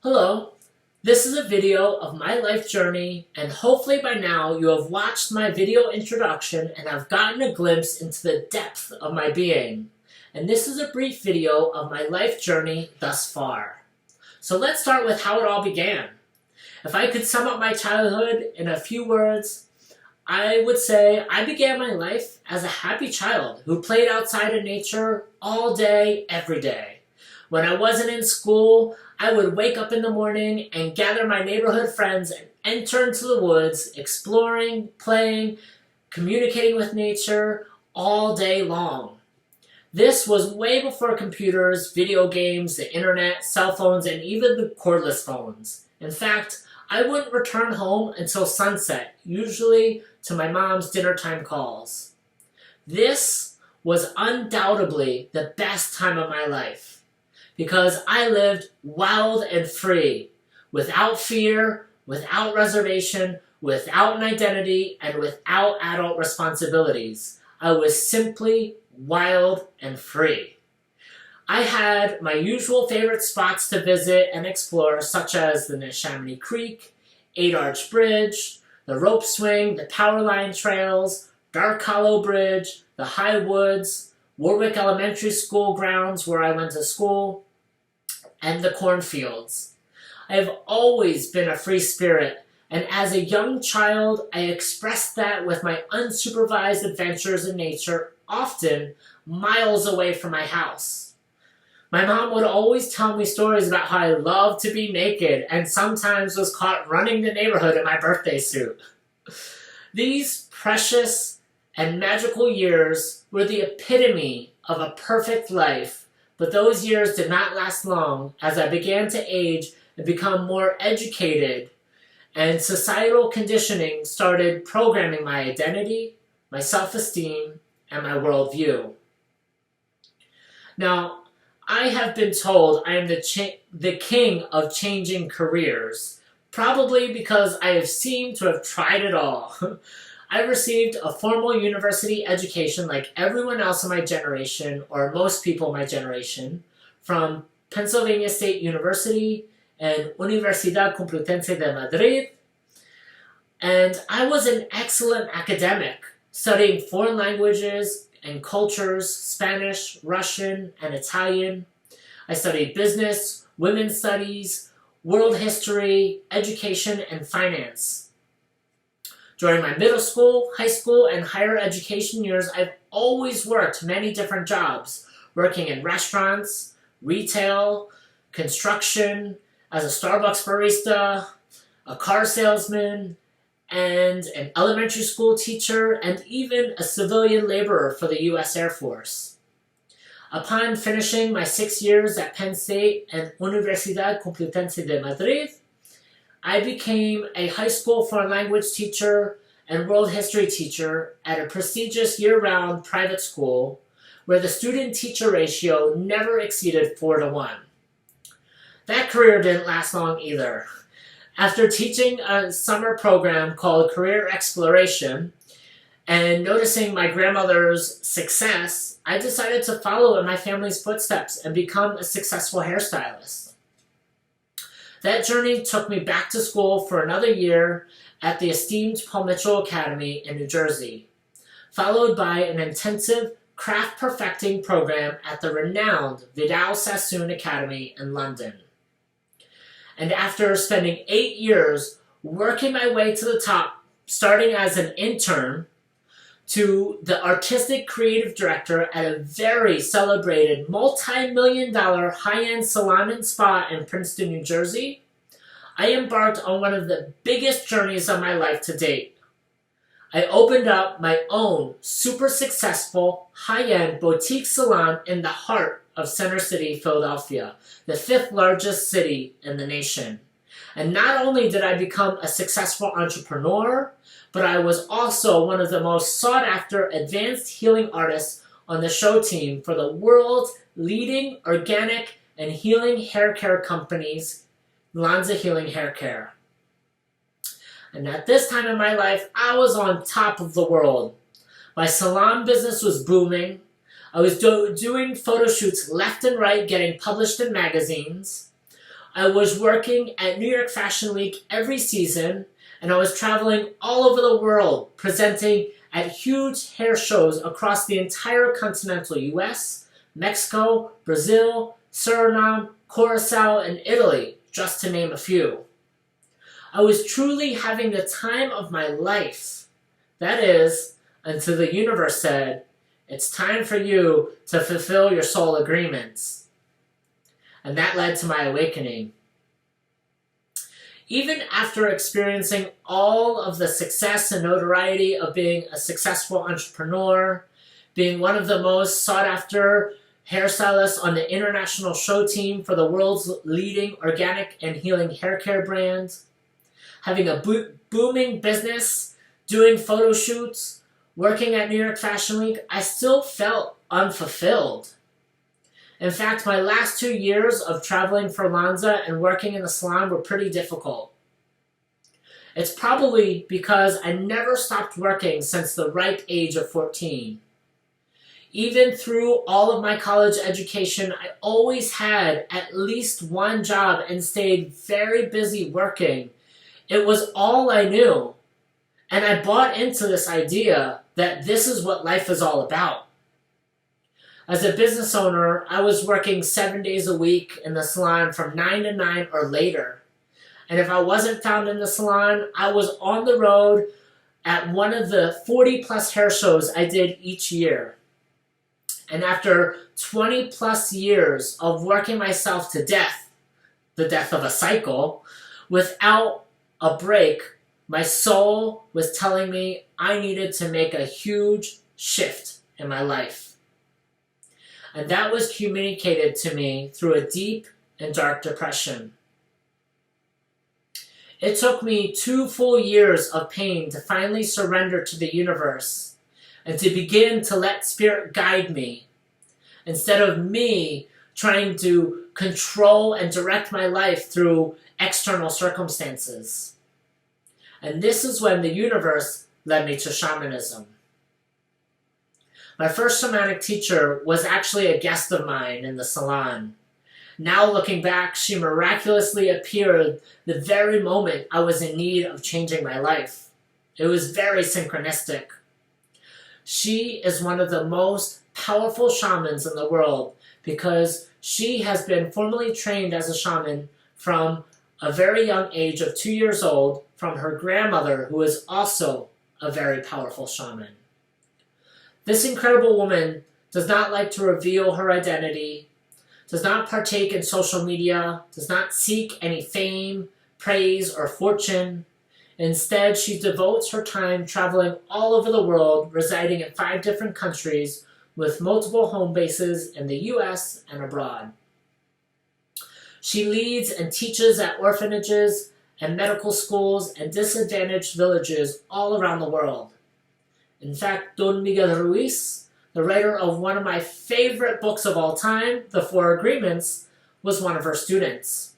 Hello, this is a video of my life journey, and hopefully by now you have watched my video introduction and have gotten a glimpse into the depth of my being. And this is a brief video of my life journey thus far. So let's start with how it all began. If I could sum up my childhood in a few words, I would say I began my life as a happy child who played outside in nature all day, every day. When I wasn't in school, I would wake up in the morning and gather my neighborhood friends and enter into the woods, exploring, playing, communicating with nature all day long. This was way before computers, video games, the internet, cell phones, and even the cordless phones. In fact, I wouldn't return home until sunset, usually to my mom's dinner time calls. This was undoubtedly the best time of my life, because I lived wild and free, without fear, without reservation, without an identity, and without adult responsibilities. I was simply wild and free. I had my usual favorite spots to visit and explore, such as the Neshaminy Creek, 8 Arch Bridge, the rope swing, the power line trails, Dark Hollow Bridge, the High Woods, Warwick Elementary School grounds where I went to school, and the cornfields. I have always been a free spirit, and as a young child, I expressed that with my unsupervised adventures in nature, often miles away from my house. My mom would always tell me stories about how I loved to be naked and sometimes was caught running the neighborhood in my birthday suit. These precious and magical years were the epitome of a perfect life, but those years did not last long as I began to age and become more educated, and societal conditioning started programming my identity, my self-esteem, and my worldview. Now, I have been told I am the king of changing careers, probably because I have seemed to have tried it all. I received a formal university education like everyone else in my generation, or most people in my generation, from Pennsylvania State University and Universidad Complutense de Madrid. And I was an excellent academic, studying foreign languages and cultures, Spanish, Russian, and Italian. I studied business, women's studies, world history, education, and finance. During my middle school, high school, and higher education years, I've always worked many different jobs, working in restaurants, retail, construction, as a Starbucks barista, a car salesman, and an elementary school teacher, and even a civilian laborer for the U.S. Air Force. Upon finishing my 6 years at Penn State and Universidad Complutense de Madrid, I became a high school foreign language teacher and world history teacher at a prestigious year-round private school where the student-teacher ratio never exceeded 4-to-1. That career didn't last long either. After teaching a summer program called Career Exploration and noticing my grandmother's success, I decided to follow in my family's footsteps and become a successful hairstylist. That journey took me back to school for another year at the esteemed Paul Mitchell Academy in New Jersey, followed by an intensive craft perfecting program at the renowned Vidal Sassoon Academy in London. And after spending 8 years working my way to the top, starting as an intern, to the artistic creative director at a very celebrated multi-million-dollar high-end salon and spa in Princeton, New Jersey, I embarked on one of the biggest journeys of my life to date. I opened up my own super successful high-end boutique salon in the heart of Center City, Philadelphia, the 5th largest city in the nation. And not only did I become a successful entrepreneur, but I was also one of the most sought-after advanced healing artists on the show team for the world's leading organic and healing hair care companies, Lanza Healing Hair Care. And at this time in my life, I was on top of the world. My salon business was booming. I was doing photo shoots left and right, getting published in magazines. I was working at New York Fashion Week every season, and I was traveling all over the world, presenting at huge hair shows across the entire continental US, Mexico, Brazil, Suriname, Curacao, and Italy, just to name a few. I was truly having the time of my life. That is, until the universe said, "It's time for you to fulfill your soul agreements." And that led to my awakening. Even after experiencing all of the success and notoriety of being a successful entrepreneur, being one of the most sought-after hairstylists on the international show team for the world's leading organic and healing hair care brand, having a booming business, doing photo shoots, working at New York Fashion Week, I still felt unfulfilled. In fact, my last 2 years of traveling for Lanza and working in the salon were pretty difficult. It's probably because I never stopped working since the ripe age of 14. Even through all of my college education, I always had at least one job and stayed very busy working. It was all I knew. And I bought into this idea that this is what life is all about. As a business owner, I was working 7 days a week in the salon from 9 to 9 or later. And if I wasn't found in the salon, I was on the road at one of the 40-plus hair shows I did each year. And after 20-plus years of working myself to death, the death of a cycle, without a break, my soul was telling me I needed to make a huge shift in my life. And that was communicated to me through a deep and dark depression. It took me 2 full years of pain to finally surrender to the universe and to begin to let spirit guide me, instead of me trying to control and direct my life through external circumstances. And this is when the universe led me to shamanism. My first shamanic teacher was actually a guest of mine in the salon. Now looking back, she miraculously appeared the very moment I was in need of changing my life. It was very synchronistic. She is one of the most powerful shamans in the world because she has been formally trained as a shaman from a very young age of 2 years old from her grandmother, who is also a very powerful shaman. This incredible woman does not like to reveal her identity, does not partake in social media, does not seek any fame, praise, or fortune. Instead, she devotes her time traveling all over the world, residing in 5 different countries with multiple home bases in the US and abroad. She leads and teaches at orphanages and medical schools and disadvantaged villages all around the world. In fact, Don Miguel Ruiz, the writer of one of my favorite books of all time, The 4 Agreements, was one of her students.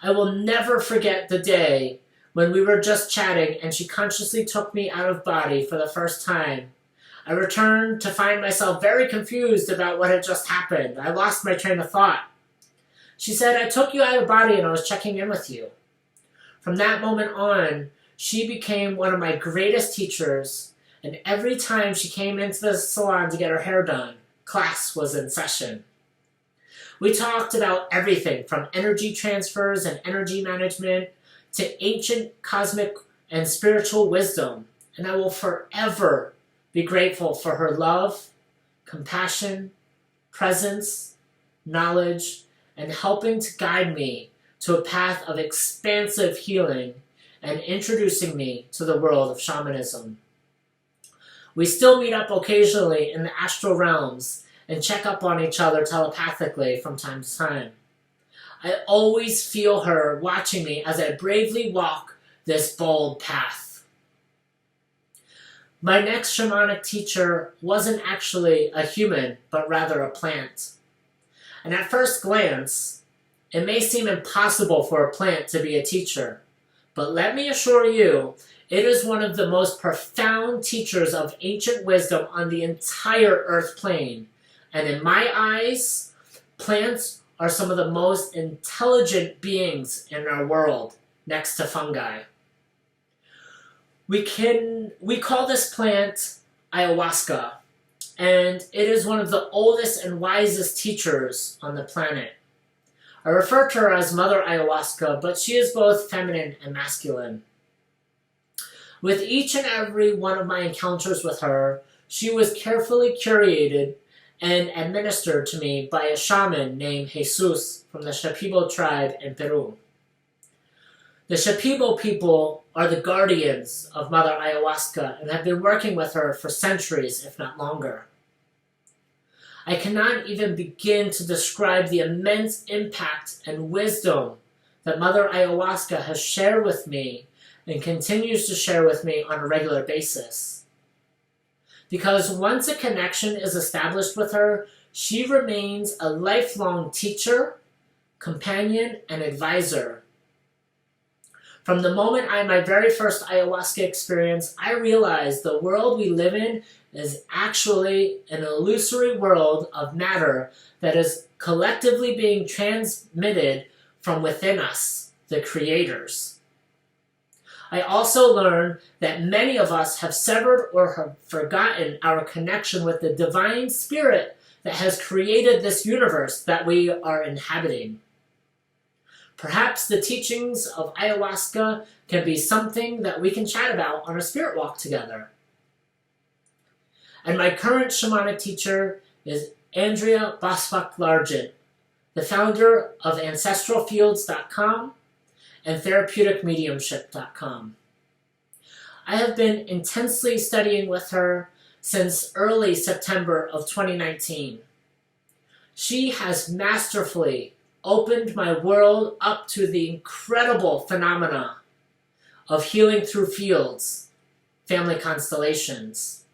I will never forget the day when we were just chatting and she consciously took me out of body for the first time. I returned to find myself very confused about what had just happened. I lost my train of thought. She said, "I took you out of body and I was checking in with you." From that moment on, she became one of my greatest teachers, and every time she came into the salon to get her hair done, class was in session. We talked about everything from energy transfers and energy management to ancient cosmic and spiritual wisdom, and I will forever be grateful for her love, compassion, presence, knowledge, and helping to guide me to a path of expansive healing and introducing me to the world of shamanism. We still meet up occasionally in the astral realms and check up on each other telepathically from time to time. I always feel her watching me as I bravely walk this bold path. My next shamanic teacher wasn't actually a human, but rather a plant. And at first glance, it may seem impossible for a plant to be a teacher, but let me assure you, it is one of the most profound teachers of ancient wisdom on the entire earth plane. And in my eyes, plants are some of the most intelligent beings in our world, next to fungi. We call this plant ayahuasca, and it is one of the oldest and wisest teachers on the planet. I refer to her as Mother Ayahuasca, but she is both feminine and masculine. With each and every one of my encounters with her, she was carefully curated and administered to me by a shaman named Jesus from the Shipibo tribe in Peru. The Shipibo people are the guardians of Mother Ayahuasca and have been working with her for centuries, if not longer. I cannot even begin to describe the immense impact and wisdom that Mother Ayahuasca has shared with me and continues to share with me on a regular basis. Because once a connection is established with her, she remains a lifelong teacher, companion, and advisor. From the moment I had my very first ayahuasca experience, I realized the world we live in is actually an illusory world of matter that is collectively being transmitted from within us, the creators. I also learned that many of us have severed or have forgotten our connection with the divine spirit that has created this universe that we are inhabiting. Perhaps the teachings of ayahuasca can be something that we can chat about on a spirit walk together. And my current shamanic teacher is Andrea Bosbach-Largent, the founder of AncestralFields.com and TherapeuticMediumship.com. I have been intensely studying with her since early September of 2019. She has masterfully opened my world up to the incredible phenomena of healing through fields, family constellations,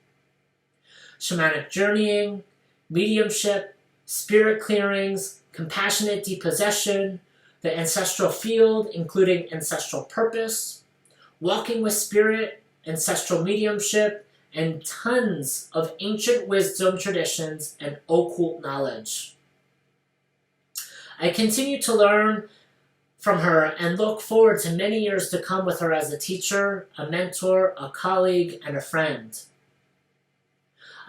shamanic journeying, mediumship, spirit clearings, compassionate depossession, the ancestral field, including ancestral purpose, walking with spirit, ancestral mediumship, and tons of ancient wisdom traditions and occult knowledge. I continue to learn from her and look forward to many years to come with her as a teacher, a mentor, a colleague, and a friend.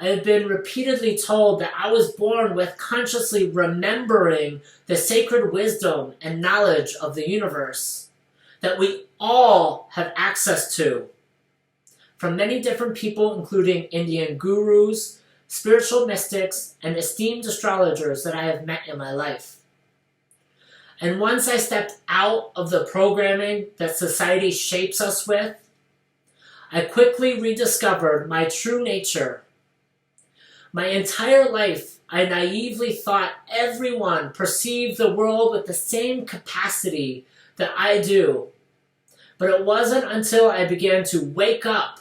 I have been repeatedly told that I was born with consciously remembering the sacred wisdom and knowledge of the universe that we all have access to, from many different people, including Indian gurus, spiritual mystics, and esteemed astrologers that I have met in my life. And once I stepped out of the programming that society shapes us with, I quickly rediscovered my true nature. My entire life, I naively thought everyone perceived the world with the same capacity that I do. But it wasn't until I began to wake up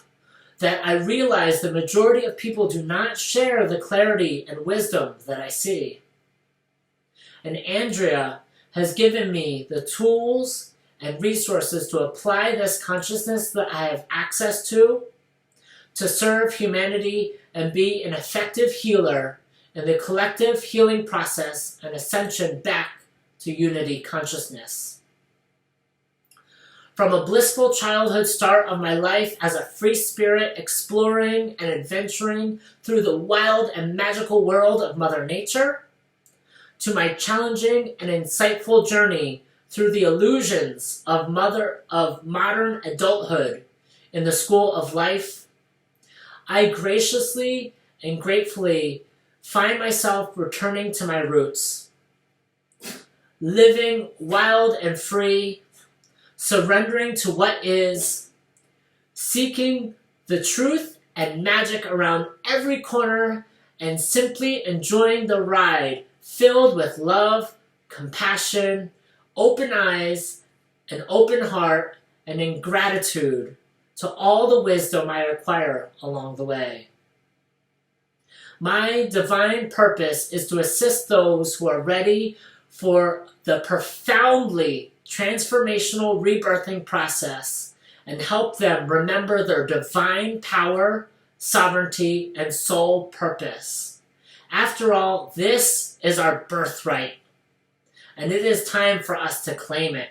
that I realized the majority of people do not share the clarity and wisdom that I see. And Andrea has given me the tools and resources to apply this consciousness that I have access to serve humanity and be an effective healer in the collective healing process and ascension back to unity consciousness. From a blissful childhood start of my life as a free spirit exploring and adventuring through the wild and magical world of Mother Nature, to my challenging and insightful journey through the illusions of modern adulthood in the school of life, I graciously and gratefully find myself returning to my roots, living wild and free, surrendering to what is, seeking the truth and magic around every corner, and simply enjoying the ride filled with love, compassion, open eyes, an open heart, and in gratitude to all the wisdom I acquire along the way. My divine purpose is to assist those who are ready for the profoundly transformational rebirthing process and help them remember their divine power, sovereignty, and soul purpose. After all, this is our birthright. and it is time for us to claim it.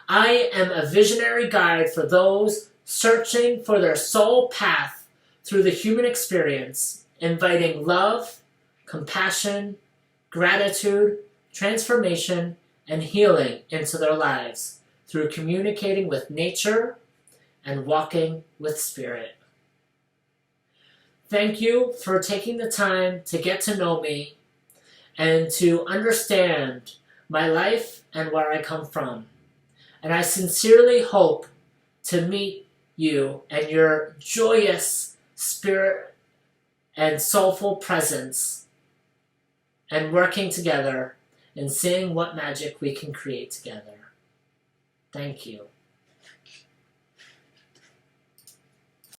I am a visionary guide for those searching for their soul path through the human experience, inviting love, compassion, gratitude, transformation, and healing into their lives through communicating with nature and walking with spirit. Thank you for taking the time to get to know me and to understand my life and where I come from. And I sincerely hope to meet you and your joyous spirit and soulful presence and working together and seeing what magic we can create together. Thank you.